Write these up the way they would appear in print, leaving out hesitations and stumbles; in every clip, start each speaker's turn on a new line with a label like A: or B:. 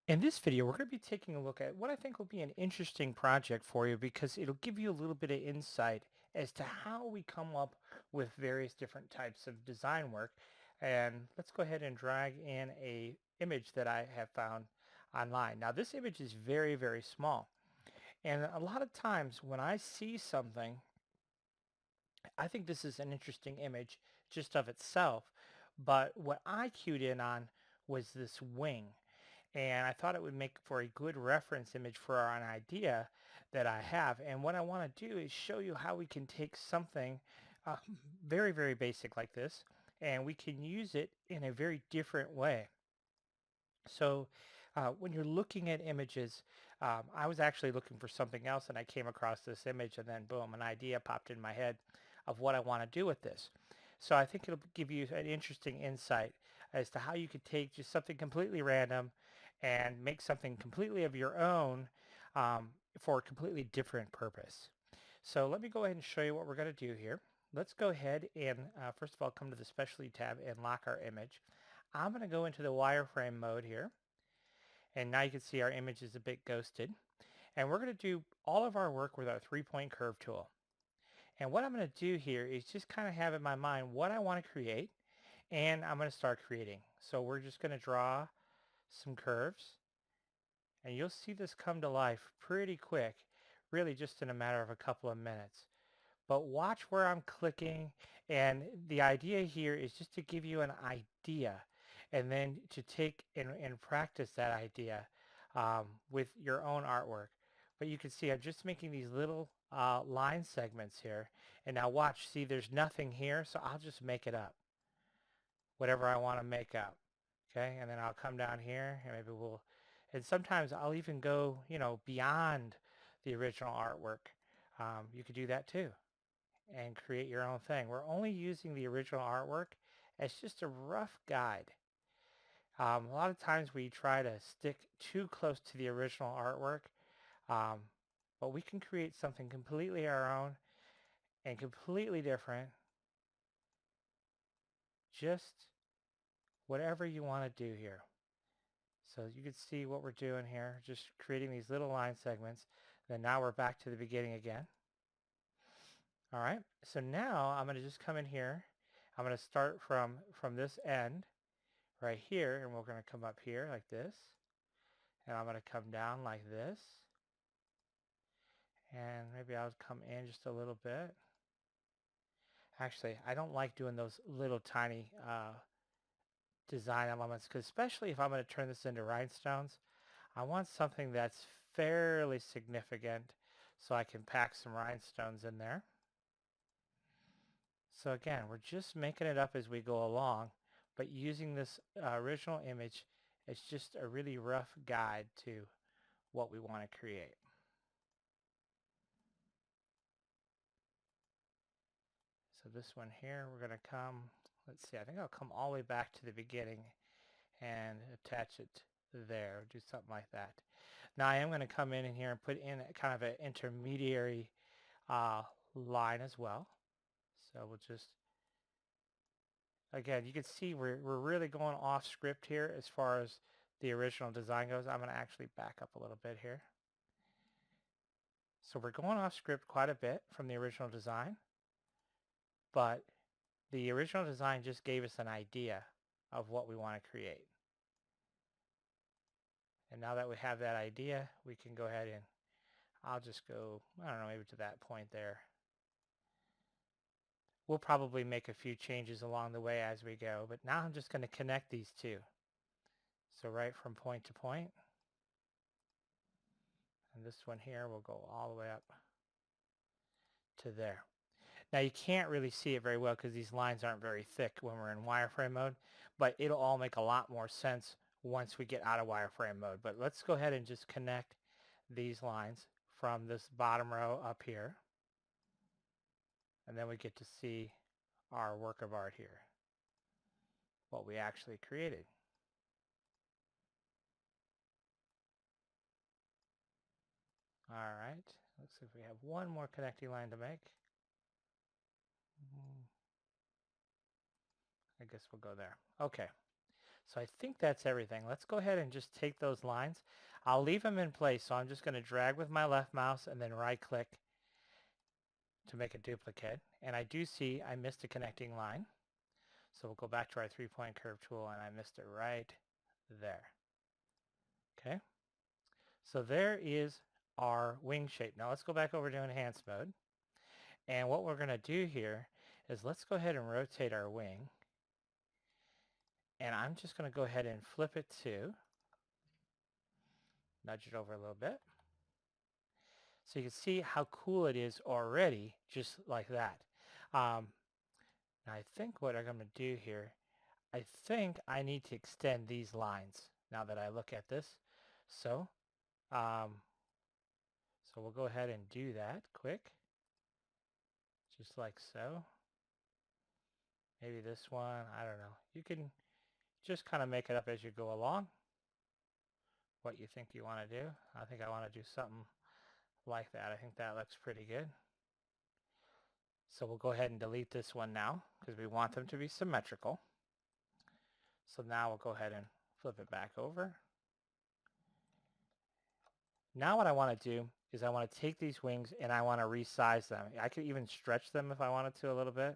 A: In this video, we're going to be taking a look at what I think will be an interesting project for you because it'll give you a little bit of insight as to how we come up with various different types of design work. And let's go ahead and drag in a image that I have found online. Now, this image is very, very small. And a lot of times when I see something, I think this is an interesting image just of itself. But what I cued in on was this wing, and I thought it would make for a good reference image for an idea that I have. And what I want to do is show you how we can take something uh, very, very basic like this, and we can use it in a very different way. So when you're looking at images, I was actually looking for something else and I came across this image, and then boom, an idea popped in my head of what I want to do with this. So I think it'll give you an interesting insight as to how you could take just something completely random and make something completely of your own um, for a completely different purpose. So let me go ahead and show you what we're going to do here. Let's go ahead and first of all come to the Specialty tab and lock our image. I'm going to go into the wireframe mode here, and now you can see our image is a bit ghosted. And we're going to do all of our work with our 3-point curve tool. And what I'm going to do here is just kind of have in my mind what I want to create, and I'm going to start creating. So we're just going to draw some curves, and you'll see this come to life pretty quick, really just in a matter of a couple of minutes. But watch where I'm clicking, and the idea here is just to give you an idea and then to take and practice that idea with your own artwork. But you can see I'm just making these little line segments here, and now watch, see there's nothing here, so I'll just make it up, whatever I want to make up. Okay, and then I'll come down here and maybe and sometimes I'll even go, beyond the original artwork. You could do that too and create your own thing. We're only using the original artwork as just a rough guide. A lot of times we try to stick too close to the original artwork, um, but we can create something completely our own and completely different, just whatever you want to do here. So you can see what we're doing here, just creating these little line segments. Then now we're back to the beginning again. All right, so now I'm going to just come in here. I'm going to start from this end right here, and we're going to come up here like this, and I'm going to come down like this, and maybe I'll come in just a little bit. Actually, I don't like doing those little tiny design elements, because especially if I'm going to turn this into rhinestones, I want something that's fairly significant so I can pack some rhinestones in there. So again, we're just making it up as we go along, but using this original image, it's just a really rough guide to what we want to create. So this one here, we're going to come, let's see, I think I'll come all the way back to the beginning and attach it there, do something like that. Now I am going to come in here and put in kind of an intermediary line as well. So we'll just, again, you can see we're really going off script here as far as the original design goes. I'm going to actually back up a little bit here. So we're going off script quite a bit from the original design, but the original design just gave us an idea of what we want to create. And now that we have that idea, we can go ahead and I'll just go, I don't know, maybe to that point there. We'll probably make a few changes along the way as we go, but now I'm just going to connect these two. So right from point to point, and this one here will go all the way up to there. Now you can't really see it very well because these lines aren't very thick when we're in wireframe mode, but it'll all make a lot more sense once we get out of wireframe mode. But let's go ahead and just connect these lines from this bottom row up here, and then we get to see our work of art here, what we actually created. All right, looks like we have one more connecting line to make. I guess we'll go there. Okay, So I think that's everything. Let's go ahead and just take those lines. I'll leave them in place. So I'm just going to drag with my left mouse and then right click to make a duplicate. And I do see I missed a connecting line. So we'll go back to our 3-point curve tool and I missed it right there. Okay. So there is our wing shape. Now let's go back over to enhance mode. And what we're going to do here is let's go ahead and rotate our wing. And I'm just going to go ahead and flip it to, nudge it over a little bit. So you can see how cool it is already, just like that. Now I think what I'm going to do here, I think I need to extend these lines now that I look at this. So, um, so we'll go ahead and do that quick, just like so. Maybe this one, I don't know. You can just kind of make it up as you go along, what you think you want to do. I think I want to do something like that. I think that looks pretty good. So we'll go ahead and delete this one now because we want them to be symmetrical. So now we'll go ahead and flip it back over. Now what I want to do is I want to take these wings and I want to resize them. I could even stretch them if I wanted to a little bit,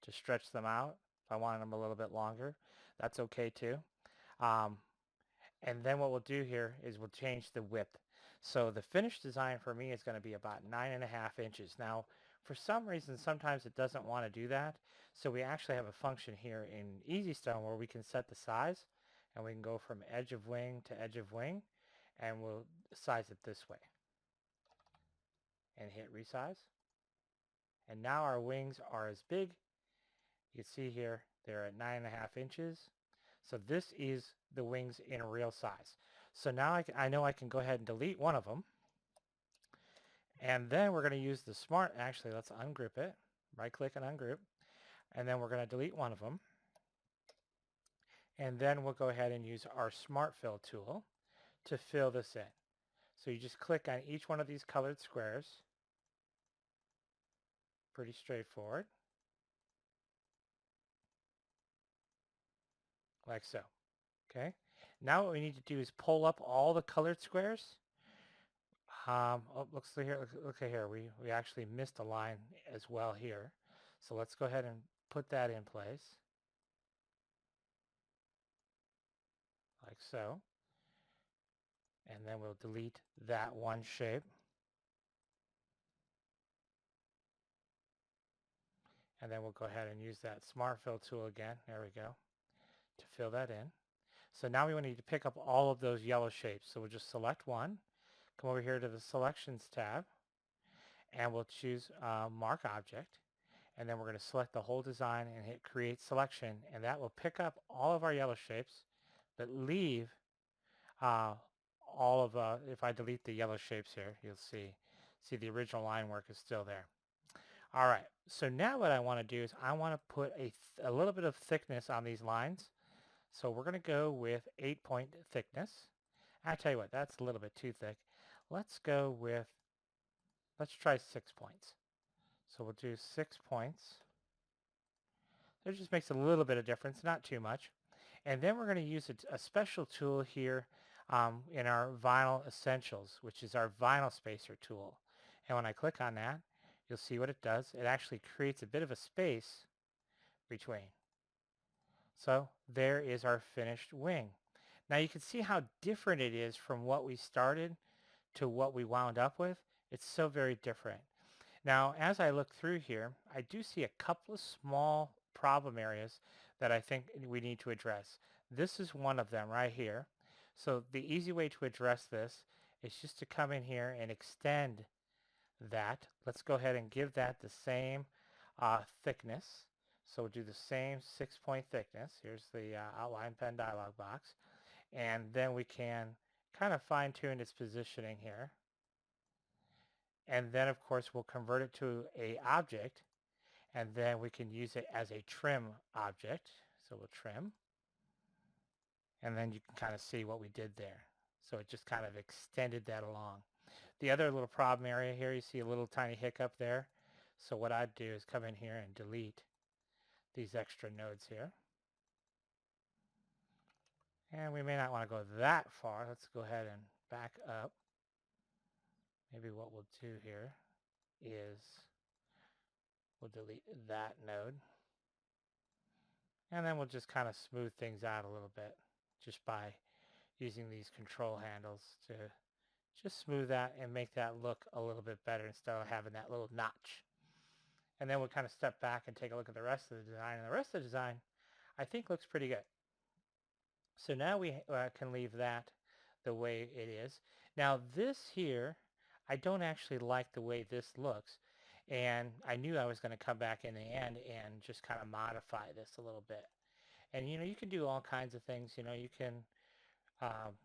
A: to stretch them out. If I wanted them a little bit longer, that's okay too. And then what we'll do here is we'll change the width. So the finished design for me is going to be about 9.5 inches. Now, for some reason, sometimes it doesn't want to do that. So we actually have a function here in EasyStone where we can set the size and we can go from edge of wing to edge of wing and we'll size it this way and hit resize. And now our wings are as big. You can see here they're at 9.5 inches. So this is the wings in real size. So now I know I can go ahead and delete one of them. And then we're going to use the smart, actually let's ungroup it. Right click and ungroup. And then we're going to delete one of them. And then we'll go ahead and use our smart fill tool to fill this in. So you just click on each one of these colored squares. Pretty straightforward. Like so. Okay. Now what we need to do is pull up all the colored squares. Oh, looks like here. Look at here. We actually missed a line as well here. So let's go ahead and put that in place, like so. And then we'll delete that one shape. And then we'll go ahead and use that Smart Fill tool again. There we go, to fill that in. So now we need to pick up all of those yellow shapes. So we'll just select one, come over here to the Selections tab, and we'll choose Mark Object. And then we're going to select the whole design and hit Create Selection. And that will pick up all of our yellow shapes, but leave all of, if I delete the yellow shapes here, you'll see the original line work is still there. All right, so now what I want to do is I want to put a little bit of thickness on these lines. So we're going to go with 8-point thickness. I tell you what, that's a little bit too thick. Let's go with, let's try 6 points. So we'll do 6 points. It just makes a little bit of difference, not too much. And then we're going to use a special tool here in our Vinyl Essentials, which is our vinyl spacer tool. And when I click on that, you'll see what it does. It actually creates a bit of a space between. So there is our finished wing. Now you can see how different it is from what we started to what we wound up with. It's so very different. Now, as I look through here, I do see a couple of small problem areas that I think we need to address. This is one of them right here. So the easy way to address this is just to come in here and extend that. Let's go ahead and give that the same thickness. So we'll do the same 6-point thickness. Here's the outline pen dialog box. And then we can kind of fine tune its positioning here. And then of course we'll convert it to a object, and then we can use it as a trim object. So we'll trim, and then you can kind of see what we did there. So it just kind of extended that along. The other little problem area here, you see a little tiny hiccup there. So what I'd do is come in here and delete these extra nodes here. And we may not want to go that far. Let's go ahead and back up. Maybe what we'll do here is we'll delete that node. And then we'll just kind of smooth things out a little bit just by using these control handles to just smooth that and make that look a little bit better instead of having that little notch. And then we'll kind of step back and take a look at the rest of the design. And the rest of the design, I think, looks pretty good. So now we can leave that the way it is. Now this here, I don't actually like the way this looks. And I knew I was going to come back in the end and just kind of modify this a little bit. And, you can do all kinds of things. You can,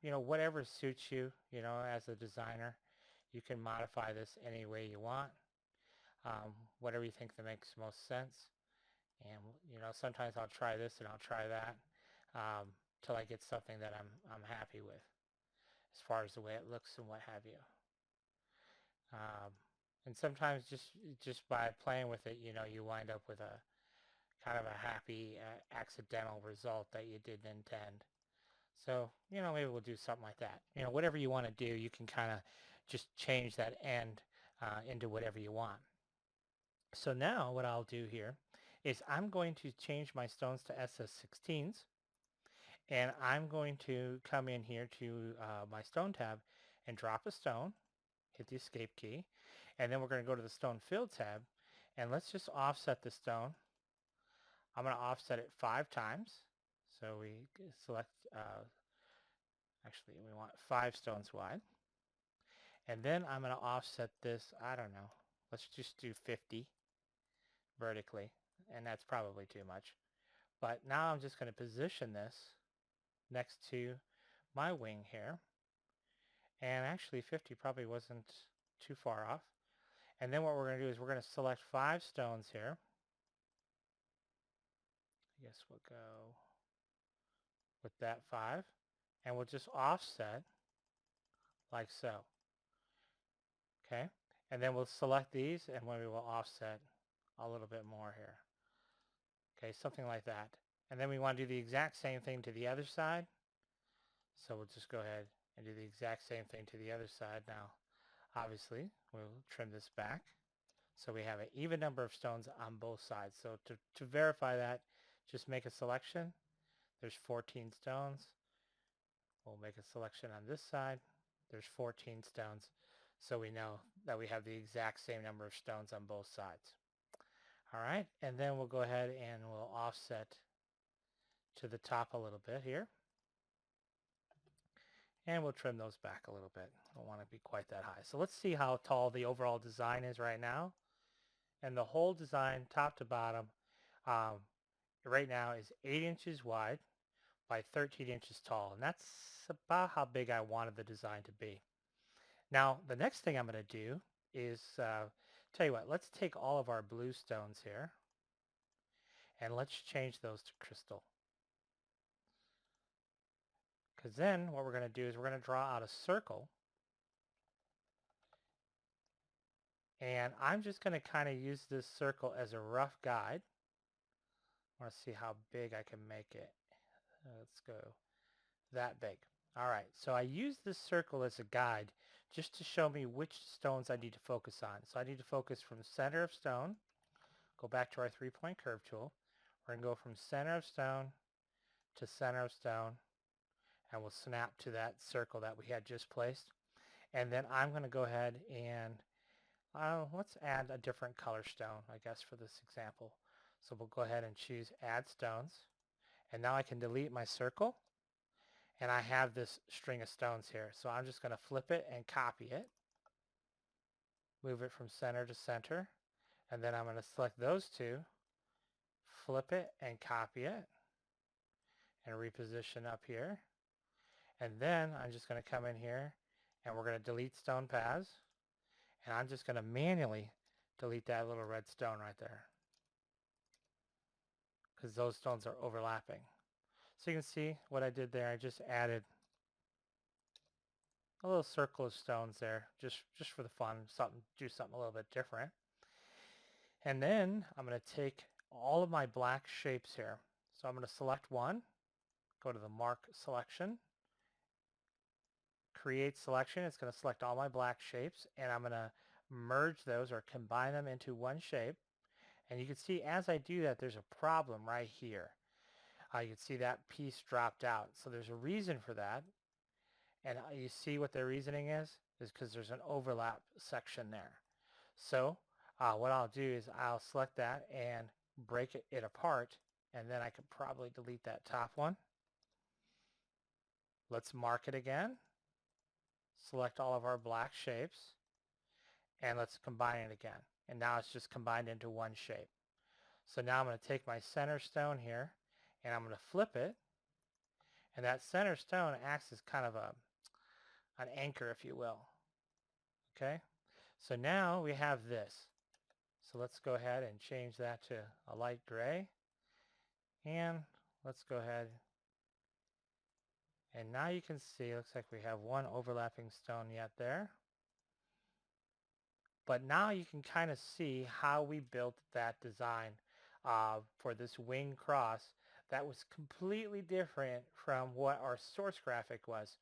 A: whatever suits you, as a designer. You can modify this any way you want, whatever you think that makes most sense. And, sometimes I'll try this and I'll try that till I get something that I'm happy with as far as the way it looks and what have you. And sometimes just by playing with it, you wind up with a kind of a happy accidental result that you didn't intend. So, maybe we'll do something like that. Whatever you want to do, you can kind of just change that end into whatever you want. So now what I'll do here is I'm going to change my stones to SS16s. And I'm going to come in here to my stone tab and drop a stone, hit the escape key, and then we're going to go to the stone fill tab, and let's just offset the stone. I'm going to offset it 5 times. So we select, actually we want 5 stones wide. And then I'm going to offset this, I don't know, let's just do 50 vertically, and that's probably too much. But now I'm just going to position this next to my wing here. And actually 50 probably wasn't too far off. And then what we're going to do is we're going to select 5 stones here. I guess we'll go with that 5. And we'll just offset like so. Okay. And then we'll select these and we will offset a little bit more here. Okay, something like that. And then we want to do the exact same thing to the other side. So we'll just go ahead and do the exact same thing to the other side. Now, obviously, we'll trim this back. So we have an even number of stones on both sides. So to verify that, just make a selection. There's 14 stones. We'll make a selection on this side. There's 14 stones. So we know that we have the exact same number of stones on both sides. All right, and then we'll go ahead and we'll offset to the top a little bit here. And we'll trim those back a little bit. Don't want to be quite that high. So let's see how tall the overall design is right now. And the whole design, top to bottom, right now is 8 inches wide by 13 inches tall. And that's about how big I wanted the design to be. Now, the next thing I'm going to do is, tell you what, let's take all of our blue stones here and let's change those to crystal. Because then what we're going to do is we're going to draw out a circle. And I'm just going to kind of use this circle as a rough guide. I want to see how big I can make it. Let's go that big. All right, so I use this circle as a guide just to show me which stones I need to focus on. So I need to focus from center of stone, go back to our 3-point curve tool. We're going to go from center of stone to center of stone, and we'll snap to that circle that we had just placed. And then I'm going to go ahead and let's add a different color stone, I guess, for this example. So we'll go ahead and choose Add Stones. And now I can delete my circle. And I have this string of stones here. So I'm just going to flip it and copy it. Move it from center to center. And then I'm going to select those 2, flip it and copy it. And reposition up here. And then I'm just going to come in here and we're going to delete stone paths. And I'm just going to manually delete that little red stone right there, because those stones are overlapping. So you can see what I did there. I just added a little circle of stones there just for the fun, do something a little bit different. And then I'm going to take all of my black shapes here. So I'm going to select one, go to the mark selection, create selection. It's going to select all my black shapes, and I'm going to merge those or combine them into one shape. And you can see as I do that, there's a problem right here. You can see that piece dropped out. So there's a reason for that. And you see what their reasoning is because there's an overlap section there. So what I'll do is I'll select that and break it apart, and then I could probably delete that top one. Let's mark it again. Select all of our black shapes, and let's combine it again. And now it's just combined into one shape. So now I'm going to take my center stone here, and I'm going to flip it, and that center stone acts as kind of an anchor, if you will. Okay, so now we have this. So let's go ahead and change that to a light gray, and let's go ahead, and now you can see, it looks like we have one overlapping stone yet there. But now you can kind of see how we built that design for this wing cross that was completely different from what our source graphic was.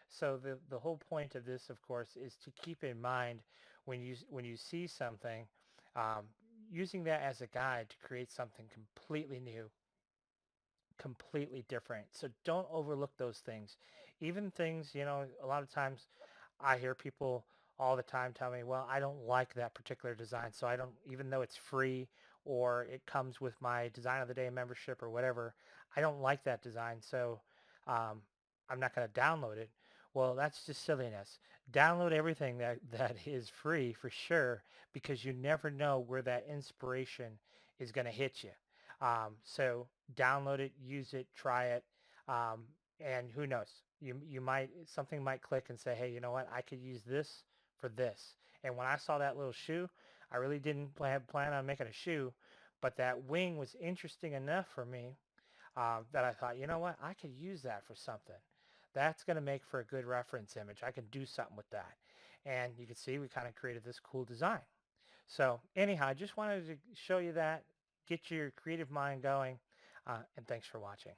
A: So the whole point of this, of course, is to keep in mind when you see something, um, using that as a guide to create something completely new, completely different. So don't overlook those things. Even things, a lot of times I hear people all the time tell me, well, I don't like that particular design, so I don't, even though it's free or it comes with my Design of the Day membership or whatever, I don't like that design, so I'm not going to download it. Well, that's just silliness. Download everything that is free for sure, because you never know where that inspiration is going to hit you. So download it, use it, try it, and who knows? You might, something might click and say, hey, you know what? I could use this for this. And when I saw that little shoe, I really didn't plan on making a shoe, but that wing was interesting enough for me that I thought, you know what? I could use that for something. That's going to make for a good reference image. I can do something with that. And you can see we kind of created this cool design. So anyhow, I just wanted to show you that, get your creative mind going, and thanks for watching.